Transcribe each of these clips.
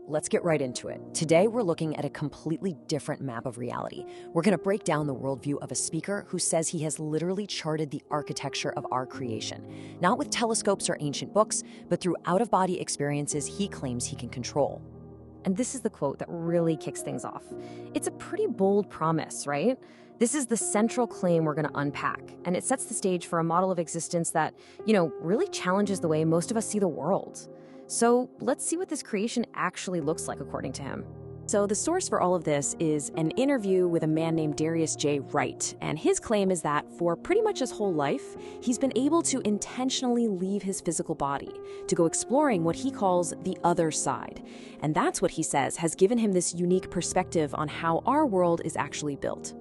let's get right into it. Today, we're looking at a completely different map of reality. We're going to break down the worldview of a speaker who says he has literally charted the architecture of our creation, not with telescopes or ancient books, but through out-of-body experiences he claims he can control. And this is the quote that really kicks things off. It's a pretty bold promise, right? This is the central claim we're going to unpack, and it sets the stage for a model of existence that, really challenges the way most of us see the world. So let's see what this creation actually looks like according to him. So the source for all of this is an interview with a man named Darius Wright, and his claim is that for pretty much his whole life, he's been able to intentionally leave his physical body to go exploring what he calls the other side. And that's what he says has given him this unique perspective on how our world is actually built.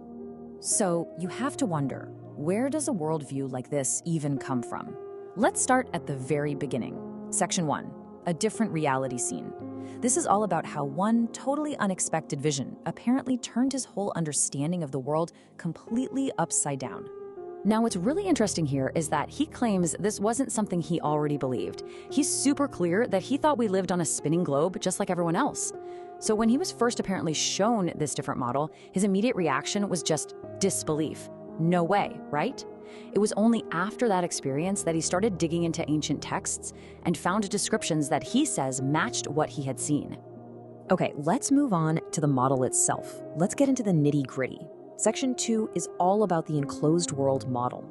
So you have to wonder, where does a worldview like this even come from? Let's start at the very beginning. Section 1, a different reality scene. This is all about how one totally unexpected vision apparently turned his whole understanding of the world completely upside down. Now, what's really interesting here is that he claims this wasn't something he already believed. He's super clear that he thought we lived on a spinning globe just like everyone else. So when he was first apparently shown this different model, his immediate reaction was just disbelief. No way, right? It was only after that experience that he started digging into ancient texts and found descriptions that he says matched what he had seen. Okay, let's move on to the model itself. Let's get into the nitty-gritty. Section 2 is all about the enclosed world model.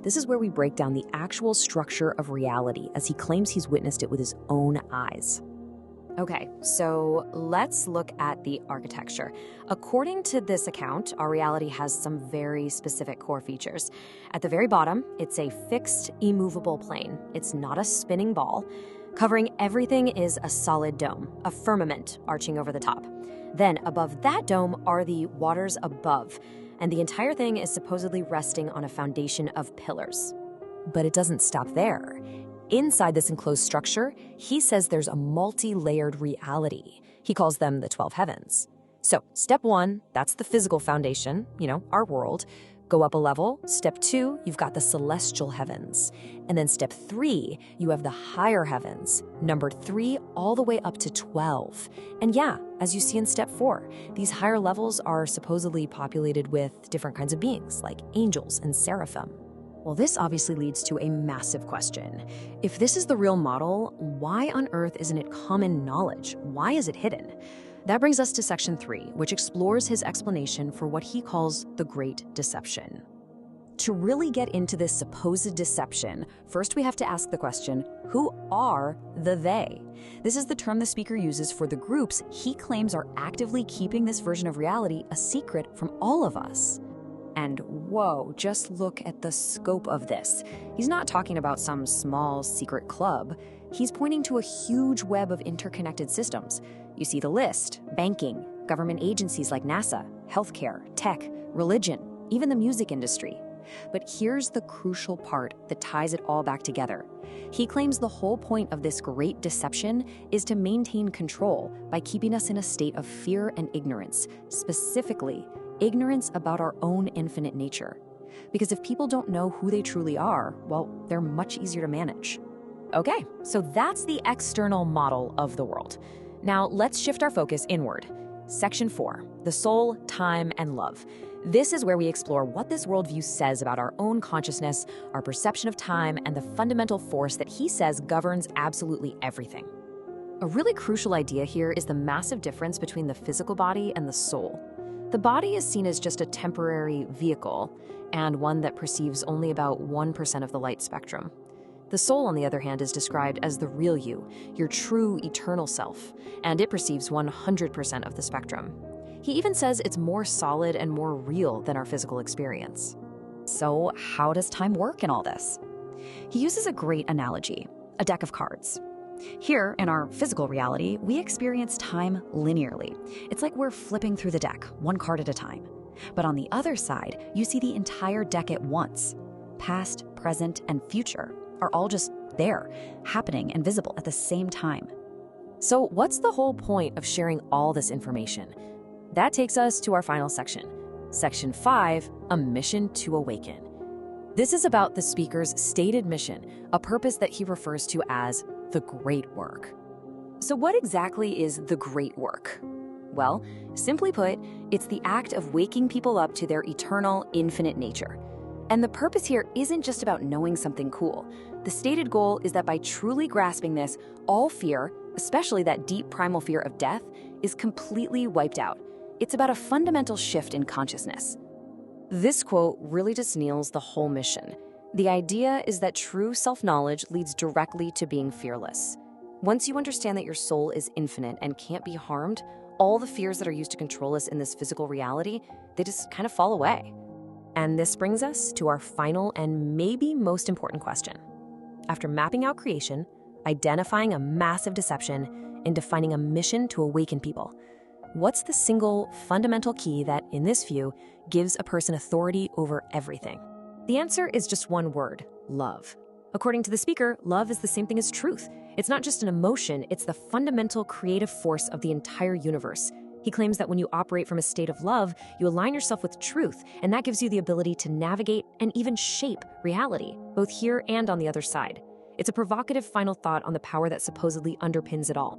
This is where we break down the actual structure of reality as he claims he's witnessed it with his own eyes. Okay, so let's look at the architecture. According to this account, our reality has some very specific core features. At the very bottom, it's a fixed, immovable plane. It's not a spinning ball. Covering everything is a solid dome, a firmament arching over the top. Then above that dome are the waters above, and the entire thing is supposedly resting on a foundation of pillars. But it doesn't stop there. Inside this enclosed structure, he says there's a multi-layered reality. He calls them the 12 heavens. So, step 1, that's the physical foundation, our world. Go up a level. Step 2, you've got the celestial heavens. And then step 3, you have the higher heavens, numbered 3 all the way up to 12. And yeah, as you see in step 4, these higher levels are supposedly populated with different kinds of beings, like angels and seraphim. Well, this obviously leads to a massive question. If this is the real model, why on earth isn't it common knowledge? Why is it hidden? That brings us to section 3, which explores his explanation for what he calls the Great Deception. To really get into this supposed deception, first we have to ask the question, who are the they? This is the term the speaker uses for the groups he claims are actively keeping this version of reality a secret from all of us. And whoa, just look at the scope of this. He's not talking about some small secret club. He's pointing to a huge web of interconnected systems. You see the list: banking, government agencies like NASA, healthcare, tech, religion, even the music industry. But here's the crucial part that ties it all back together. He claims the whole point of this great deception is to maintain control by keeping us in a state of fear and ignorance, specifically ignorance about our own infinite nature. Because if people don't know who they truly are, well, they're much easier to manage. Okay, so that's the external model of the world. Now let's shift our focus inward. Section 4, the soul, time, and love. This is where we explore what this worldview says about our own consciousness, our perception of time, and the fundamental force that he says governs absolutely everything. A really crucial idea here is the massive difference between the physical body and the soul. The body is seen as just a temporary vehicle, and one that perceives only about 1% of the light spectrum. The soul, on the other hand, is described as the real you, your true eternal self, and it perceives 100% of the spectrum. He even says it's more solid and more real than our physical experience. So how does time work in all this? He uses a great analogy, a deck of cards. Here, in our physical reality, we experience time linearly. It's like we're flipping through the deck, one card at a time. But on the other side, you see the entire deck at once. Past, present, and future are all just there, happening and visible at the same time. So what's the whole point of sharing all this information? That takes us to our final section. Section 5, a mission to awaken. This is about the speaker's stated mission, a purpose that he refers to as the great work. So what exactly is the great work? Well, simply put, it's the act of waking people up to their eternal, infinite nature. And the purpose here isn't just about knowing something cool. The stated goal is that by truly grasping this, all fear, especially that deep primal fear of death, is completely wiped out. It's about a fundamental shift in consciousness. This quote really just nails the whole mission. The idea is that true self-knowledge leads directly to being fearless. Once you understand that your soul is infinite and can't be harmed, all the fears that are used to control us in this physical reality, they just kind of fall away. And this brings us to our final and maybe most important question. After mapping out creation, identifying a massive deception, and defining a mission to awaken people, what's the single fundamental key that, in this view, gives a person authority over everything? The answer is just one word: love. According to the speaker, love is the same thing as truth. It's not just an emotion, it's the fundamental creative force of the entire universe. He claims that when you operate from a state of love, you align yourself with truth, and that gives you the ability to navigate and even shape reality, both here and on the other side. It's a provocative final thought on the power that supposedly underpins it all.